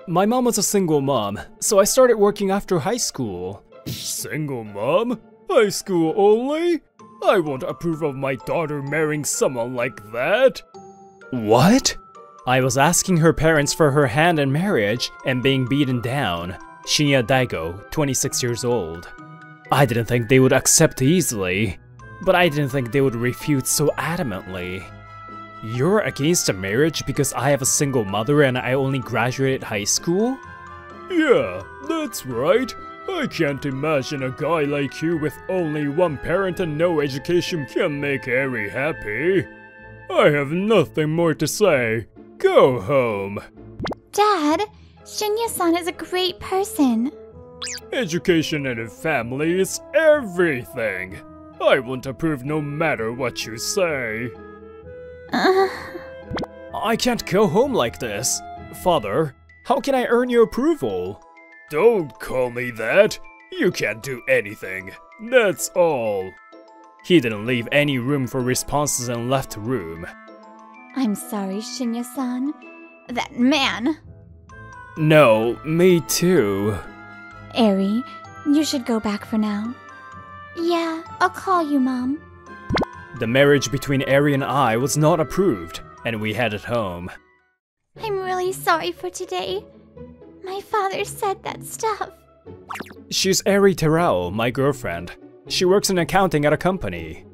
My mom was a single mom, so I started working after high school. Single mom? High school only? I won't approve of my daughter marrying someone like that. What? I was asking her parents for her hand in marriage and being beaten down. Shinya Daigo, 26 years old. I didn't think they would accept easily, but I didn't think they would refute so adamantly. You're against a marriage because I have a single mother and I only graduated high school? Yeah, that's right. I can't imagine a guy like you with only one parent and no education can make Eri happy. I have nothing more to say. Go home. Dad, Shinya-san is a great person. Education and a family is everything. I won't approve no matter what you say. I can't go home like this. Father, how can I earn your approval? Don't call me that. You can't do anything. That's all. He didn't leave any room for responses and left the room. I'm sorry, Shinya-san. That man. No, me too. Eri, you should go back for now. Yeah, I'll call you, Mom. The marriage between Eri and I was not approved, and we headed home. I'm really sorry for today. My father said that stuff. She's Eri Terao, my girlfriend. She works in accounting at a company.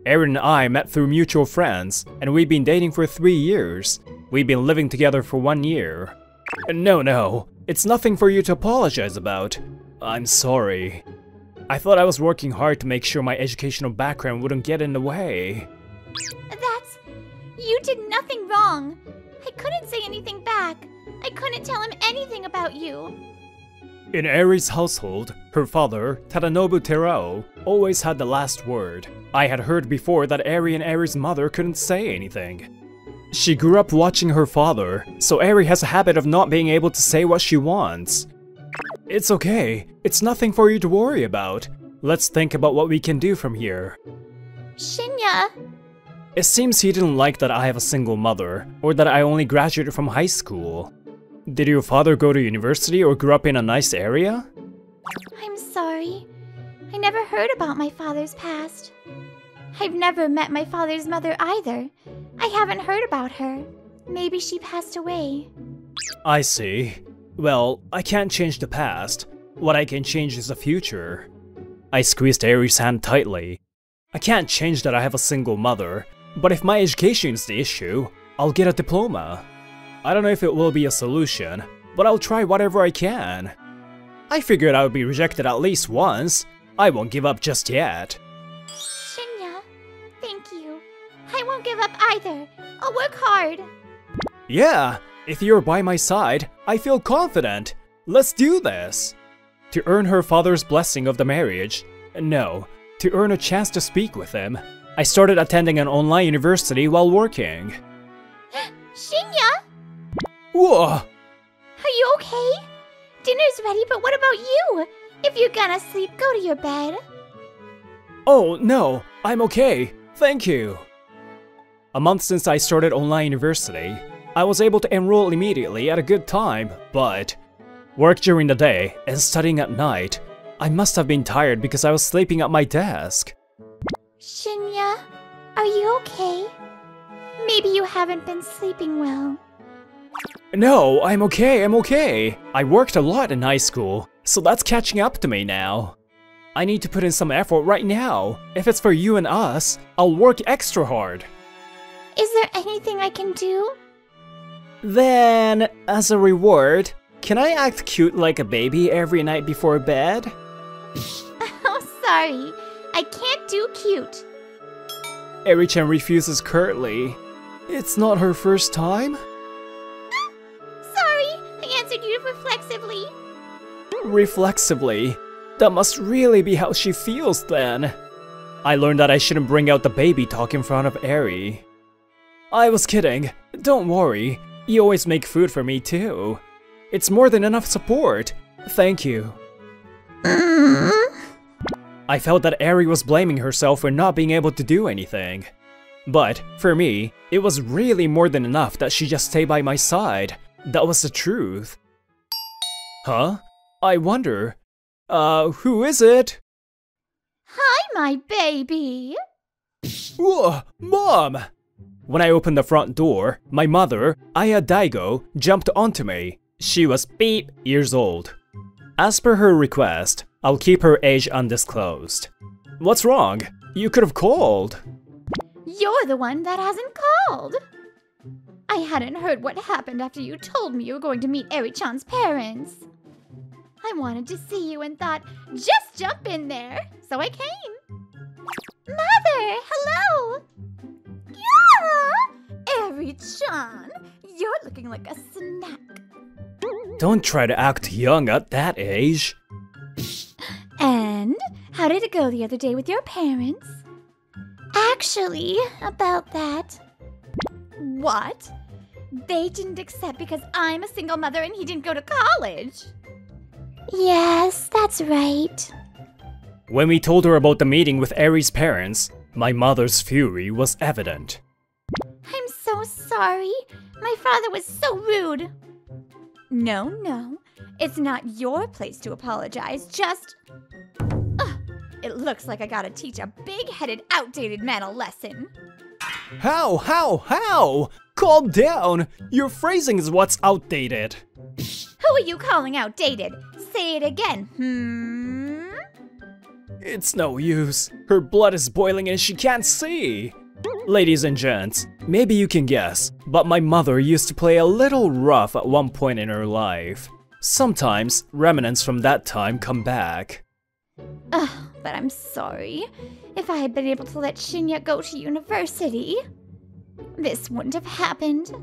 Eri and I met through mutual friends, and we've been dating for 3 years. We've been living together for 1 year. No, it's nothing for you to apologize about. I'm sorry. I thought I was working hard to make sure my educational background wouldn't get in the way. You did nothing wrong. I couldn't say anything back. I couldn't tell him anything about you. In Eri's household, her father, Tadanobu Terao, always had the last word. I had heard before that Eri and Eri's mother couldn't say anything. She grew up watching her father, so Eri has a habit of not being able to say what she wants. It's okay, it's nothing for you to worry about. Let's think about what we can do from here. Shinya! It seems he didn't like that I have a single mother, or that I only graduated from high school. Did your father go to university or grew up in a nice area? I'm sorry. I never heard about my father's past. I've never met my father's mother either. I haven't heard about her. Maybe she passed away. I see. Well, I can't change the past. What I can change is the future. I squeezed Eri's hand tightly. I can't change that I have a single mother, but if my education is the issue, I'll get a diploma. I don't know if it will be a solution, but I'll try whatever I can. I figured I would be rejected at least once. I won't give up just yet. Shinya, thank you. I won't give up either. I'll work hard. Yeah, if you're by my side, I feel confident. Let's do this. To earn her father's blessing of the marriage, no, to earn a chance to speak with him, I started attending an online university while working. Shinya! Whoa! Are you okay? Dinner's ready, but what about you? If you're gonna sleep, go to your bed. Oh, no, I'm okay. Thank you. A month since I started online university, I was able to enroll immediately at a good time, but work during the day and studying at night. I must have been tired because I was sleeping at my desk. Shinya, are you okay? Maybe you haven't been sleeping well. No, I'm okay. I worked a lot in high school, so that's catching up to me now. I need to put in some effort right now. If it's for you and us, I'll work extra hard. Is there anything I can do? Then, as a reward, can I act cute like a baby every night before bed? Oh, sorry. I can't do cute. Eri-chan refuses curtly. It's not her first time? Sorry, I answered you reflexively. Reflexively? That must really be how she feels then. I learned that I shouldn't bring out the baby talk in front of Eri. I was kidding. Don't worry. You always make food for me too. It's more than enough support. Thank you. I felt that Eri was blaming herself for not being able to do anything. But, for me, it was really more than enough that she just stay by my side. That was the truth. Huh? I wonder. Who is it? Hi, my baby. Whoa, Mom! When I opened the front door, my mother, Aya Daigo, jumped onto me. She was beep years old. As per her request, I'll keep her age undisclosed. What's wrong? You could have called. You're the one that hasn't called. I hadn't heard what happened after you told me you were going to meet Eri-chan's parents. I wanted to see you and thought, just jump in there. So I came. Mother, hello. Yeah! Eri-chan, you're looking like a snack. Don't try to act young at that age. And how did it go the other day with your parents? Actually, about that. What? They didn't accept because I'm a single mother and he didn't go to college? Yes, that's right. When we told her about the meeting with Eri's parents, my mother's fury was evident. I'm so sorry. My father was so rude. No. It's not your place to apologize, just... it looks like I gotta teach a big-headed, outdated man a lesson. How? Calm down! Your phrasing is what's outdated. Who are you calling outdated? Say it again, It's no use. Her blood is boiling and she can't see. Ladies and gents, maybe you can guess, but my mother used to play a little rough at one point in her life. Sometimes, remnants from that time come back. But I'm sorry. If I had been able to let Shinya go to university, this wouldn't have happened.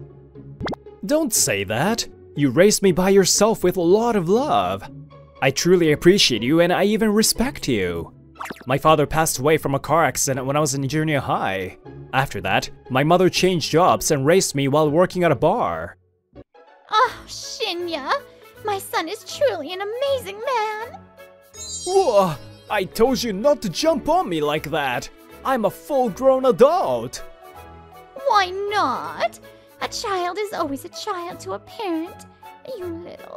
Don't say that. You raised me by yourself with a lot of love. I truly appreciate you and I even respect you. My father passed away from a car accident when I was in junior high. After that, my mother changed jobs and raised me while working at a bar. Oh, Shinya, my son is truly an amazing man. Whoa! I told you not to jump on me like that. I'm a full-grown adult. Why not? A child is always a child to a parent, you little.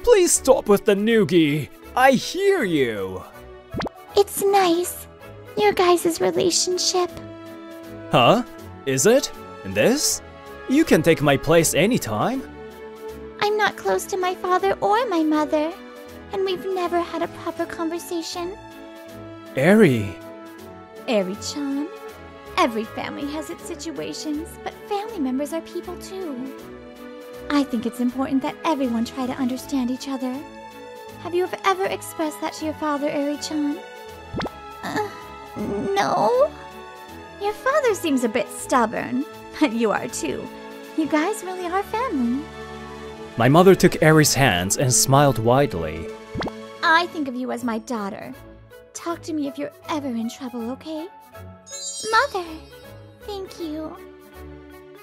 Please stop with the noogie. I hear you. It's nice, your guys' relationship. Huh? Is it? This? You can take my place anytime. I'm not close to my father or my mother, and we've never had a proper conversation. Eri-chan, every family has its situations, but family members are people too. I think it's important that everyone try to understand each other. Have you ever expressed that to your father, Eri-chan? No. Your father seems a bit stubborn, but you are too. You guys really are family. My mother took Eri's hands and smiled widely. I think of you as my daughter. Talk to me if you're ever in trouble, okay? Mother, thank you.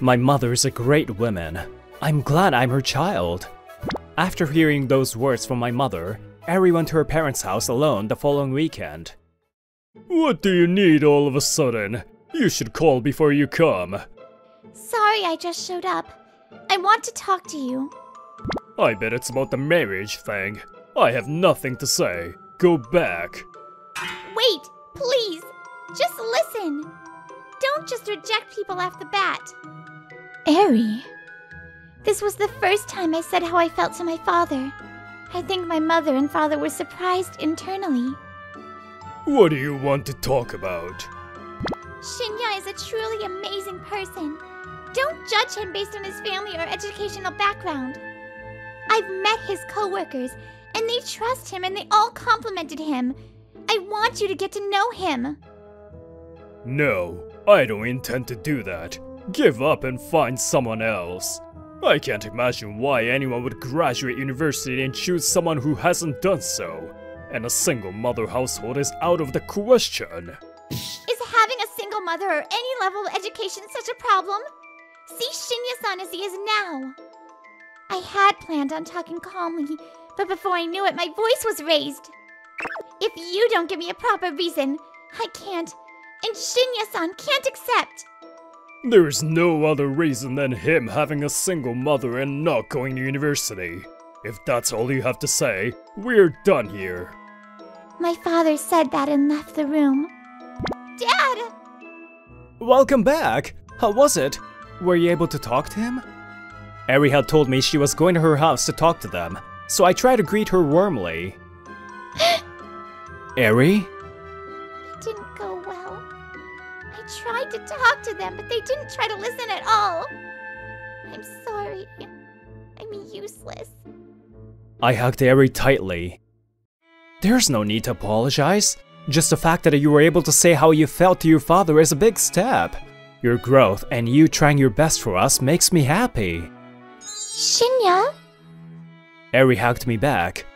My mother's a great woman. I'm glad I'm her child. After hearing those words from my mother, Eri went to her parents' house alone the following weekend. What do you need all of a sudden? You should call before you come. Sorry, I just showed up. I want to talk to you. I bet it's about the marriage thing. I have nothing to say. Go back. Wait, please. Just listen. Don't just reject people off the bat. Eri. This was the first time I said how I felt to my father. I think my mother and father were surprised internally. What do you want to talk about? Shinya is a truly amazing person. Don't judge him based on his family or educational background. I've met his co-workers, and they trust him and they all complimented him. I want you to get to know him. No, I don't intend to do that. Give up and find someone else. I can't imagine why anyone would graduate university and choose someone who hasn't done so. And a single mother household is out of the question. Is having a single mother or any level of education such a problem? See Shinya-san as he is now. I had planned on talking calmly, but before I knew it, my voice was raised. If you don't give me a proper reason, I can't, and Shinya-san can't accept. There's no other reason than him having a single mother and not going to university. If that's all you have to say, we're done here. My father said that and left the room. Dad! Welcome back! How was it? Were you able to talk to him? Eri had told me she was going to her house to talk to them, so I tried to greet her warmly. Eri? It didn't go well. I tried to talk to them, but they didn't try to listen at all. I'm sorry. I'm useless. I hugged Eri tightly. There's no need to apologize. Just the fact that you were able to say how you felt to your father is a big step. Your growth and you trying your best for us makes me happy. Shinya? Eri hugged me back.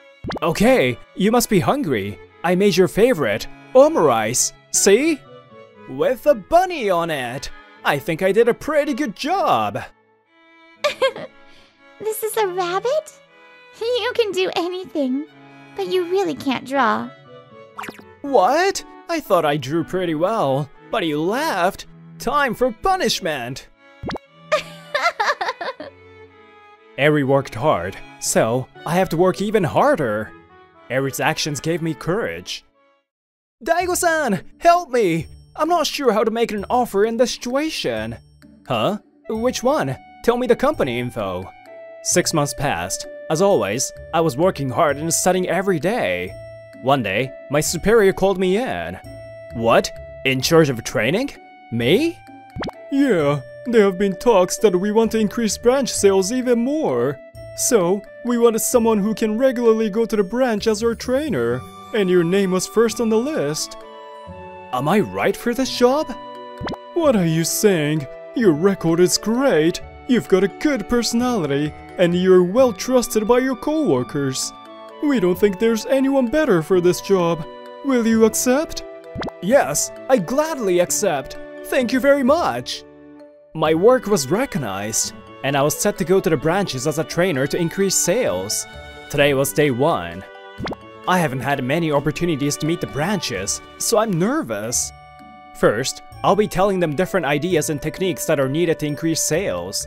Okay, you must be hungry. I made your favorite, omurice. See? With a bunny on it. I think I did a pretty good job. This is a rabbit? You can do anything, but you really can't draw. What? I thought I drew pretty well, but you laughed. Time for punishment. Eri worked hard, so I have to work even harder. Eri's actions gave me courage. Daigo-san, help me! I'm not sure how to make an offer in this situation. Huh? Which one? Tell me the company info. 6 months passed. As always, I was working hard and studying every day. One day, my superior called me in. What? In charge of training? Me? Yeah, there have been talks that we want to increase branch sales even more. So, we wanted someone who can regularly go to the branch as our trainer, and your name was first on the list. Am I right for this job? What are you saying? Your record is great. You've got a good personality, and you're well trusted by your co-workers. We don't think there's anyone better for this job. Will you accept? Yes, I gladly accept. Thank you very much. My work was recognized, and I was set to go to the branches as a trainer to increase sales. Today was day 1. I haven't had many opportunities to meet the branches, so I'm nervous. First, I'll be telling them different ideas and techniques that are needed to increase sales.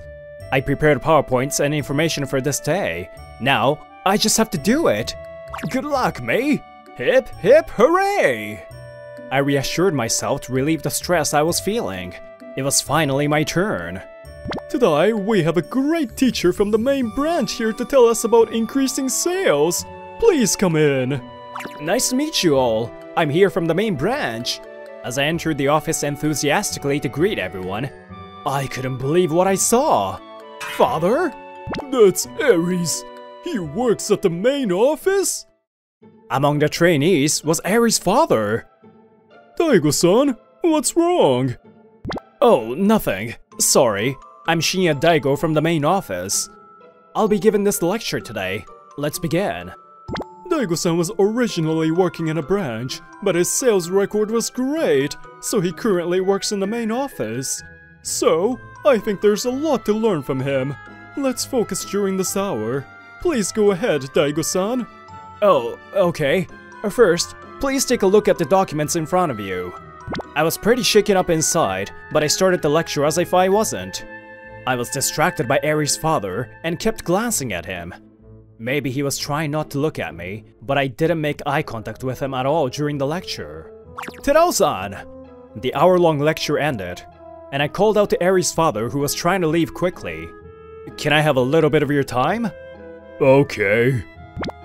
I prepared PowerPoints and information for this day. Now, I just have to do it. Good luck, me! Hip hip hooray! I reassured myself to relieve the stress I was feeling. It was finally my turn. Today, we have a great teacher from the main branch here to tell us about increasing sales. Please come in. Nice to meet you all. I'm here from the main branch. As I entered the office enthusiastically to greet everyone, I couldn't believe what I saw. Father? That's Aries. He works at the main office? Among the trainees was Aries' father. Daigo-san, what's wrong? Oh, nothing. Sorry. I'm Shinya Daigo from the main office. I'll be giving this lecture today. Let's begin. Daigo-san was originally working in a branch, but his sales record was great, so he currently works in the main office. So, I think there's a lot to learn from him. Let's focus during this hour. Please go ahead, Daigo-san. Oh, okay. First, please take a look at the documents in front of you. I was pretty shaken up inside, but I started the lecture as if I wasn't. I was distracted by Aries' father and kept glancing at him. Maybe he was trying not to look at me, but I didn't make eye contact with him at all during the lecture. Terao-san! The hour-long lecture ended, and I called out to Aries' father who was trying to leave quickly. Can I have a little bit of your time? Okay.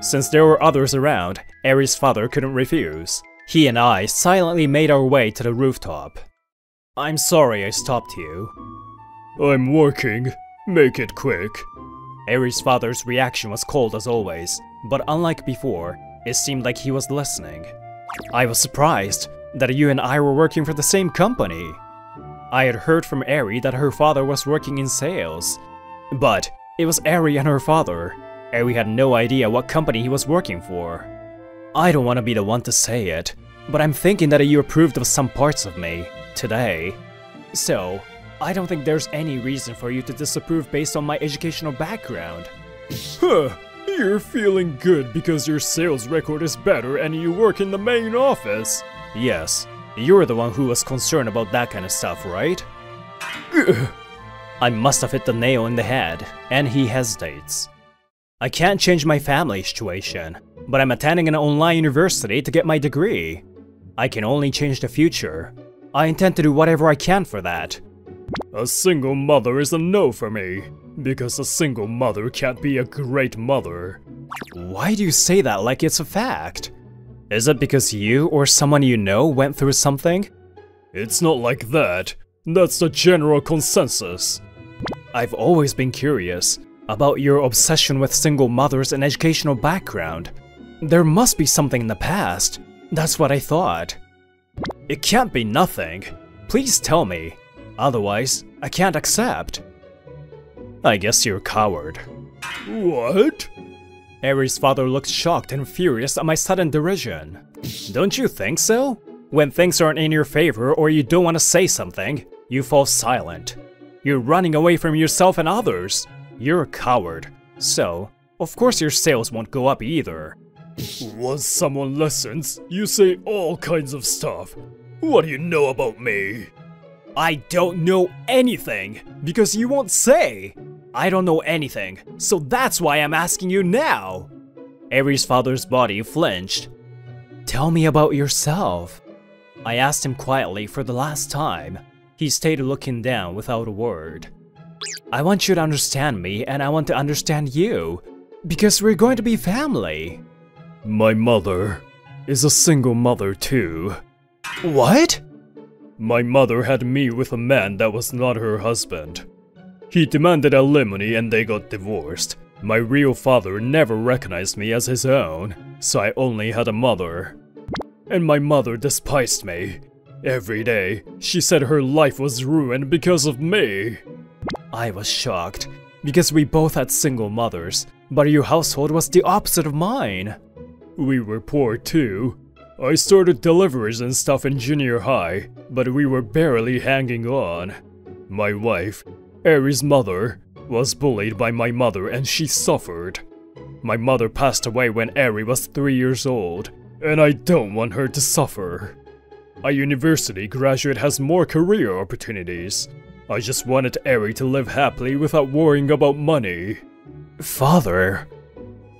Since there were others around, Aries' father couldn't refuse. He and I silently made our way to the rooftop. I'm sorry I stopped you. I'm working. Make it quick. Aries' father's reaction was cold as always, but unlike before, it seemed like he was listening. I was surprised that you and I were working for the same company. I had heard from Eri that her father was working in sales, but it was Eri and her father. Eri had no idea what company he was working for. I don't want to be the one to say it, but I'm thinking that you approved of some parts of me today. So, I don't think there's any reason for you to disapprove based on my educational background. Huh, you're feeling good because your sales record is better and you work in the main office. Yes, you're the one who was concerned about that kind of stuff, right? I must have hit the nail on the head, and he hesitates. I can't change my family situation, but I'm attending an online university to get my degree. I can only change the future. I intend to do whatever I can for that. A single mother is a no for me, because a single mother can't be a great mother. Why do you say that like it's a fact? Is it because you or someone you know went through something? It's not like that. That's the general consensus. I've always been curious about your obsession with single mothers and educational background. There must be something in the past. That's what I thought. It can't be nothing. Please tell me. Otherwise, I can't accept. I guess you're a coward. What? Eri's father looked shocked and furious at my sudden derision. Don't you think so? When things aren't in your favor or you don't want to say something, you fall silent. You're running away from yourself and others. You're a coward. So, of course your sales won't go up either. Once someone listens, you say all kinds of stuff. What do you know about me? I don't know anything, because you won't say. I don't know anything, so that's why I'm asking you now. Eri's father's body flinched. Tell me about yourself. I asked him quietly for the last time. He stayed looking down without a word. I want you to understand me, and I want to understand you, because we're going to be family. My mother is a single mother too. What? My mother had me with a man that was not her husband. He demanded alimony and they got divorced. My real father never recognized me as his own, so I only had a mother. And my mother despised me. Every day, she said her life was ruined because of me. I was shocked, because we both had single mothers, but your household was the opposite of mine. We were poor too. I started deliveries and stuff in junior high, but we were barely hanging on. My wife, Eri's mother, was bullied by my mother and she suffered. My mother passed away when Eri was 3 years old, and I don't want her to suffer. A university graduate has more career opportunities. I just wanted Eri to live happily without worrying about money. Father,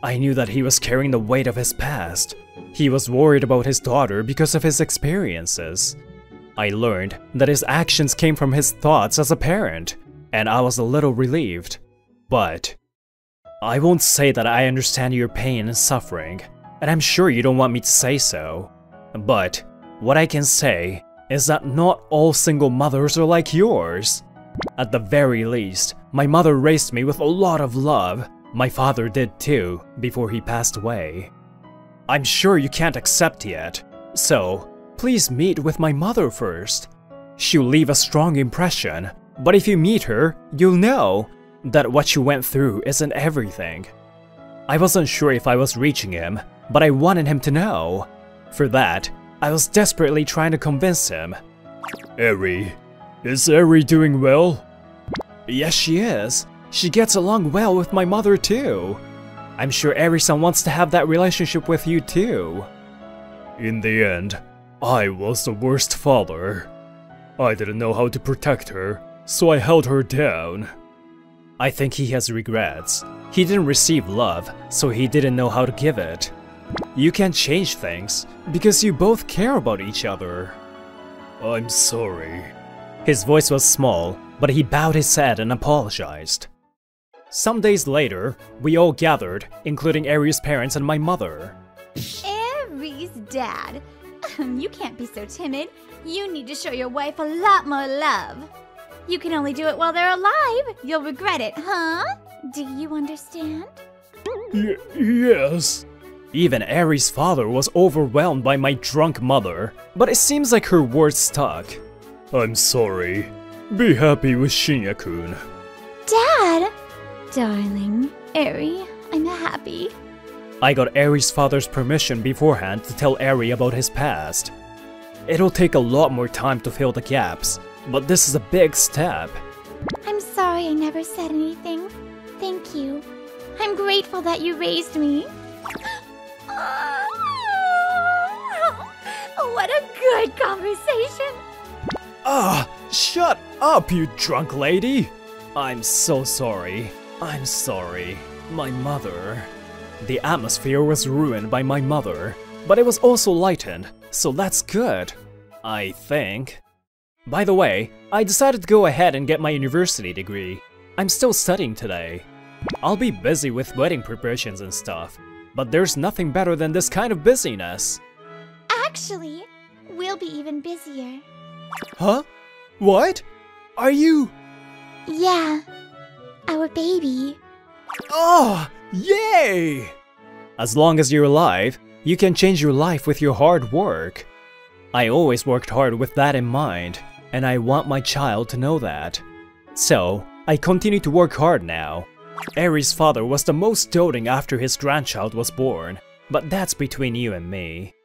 I knew that he was carrying the weight of his past. He was worried about his daughter because of his experiences. I learned that his actions came from his thoughts as a parent, and I was a little relieved. But I won't say that I understand your pain and suffering, and I'm sure you don't want me to say so. But what I can say is that not all single mothers are like yours. At the very least, my mother raised me with a lot of love. My father did too, before he passed away. I'm sure you can't accept yet, so please meet with my mother first. She'll leave a strong impression, but if you meet her, you'll know that what you went through isn't everything. I wasn't sure if I was reaching him, but I wanted him to know. For that, I was desperately trying to convince him. Eri, is Eri doing well? Yes, she is. She gets along well with my mother too. I'm sure Eri-san wants to have that relationship with you too. In the end, I was the worst father. I didn't know how to protect her, so I held her down. I think he has regrets. He didn't receive love, so he didn't know how to give it. You can change things, because you both care about each other. I'm sorry. His voice was small, but he bowed his head and apologized. Some days later, we all gathered, including Eri's parents and my mother. Eri's dad. You can't be so timid. You need to show your wife a lot more love. You can only do it while they're alive. You'll regret it, huh? Do you understand? Yes. Even Eri's father was overwhelmed by my drunk mother, but it seems like her words stuck. I'm sorry. Be happy with Shinya-kun. Dad! Darling, Eri, I'm happy. I got Eri's father's permission beforehand to tell Eri about his past. It'll take a lot more time to fill the gaps, but this is a big step. I'm sorry I never said anything. Thank you. I'm grateful that you raised me. What a good conversation! Shut up, you drunk lady! I'm so sorry. I'm sorry. My mother. The atmosphere was ruined by my mother, but it was also lightened, so that's good. I think. By the way, I decided to go ahead and get my university degree. I'm still studying today. I'll be busy with wedding preparations and stuff, but there's nothing better than this kind of busyness. Actually, we'll be even busier. Huh? What? Are you… Yeah, our baby. Oh, yay! As long as you're alive, you can change your life with your hard work. I always worked hard with that in mind, and I want my child to know that. So, I continue to work hard now. Eri's father was the most doting after his grandchild was born, but that's between you and me.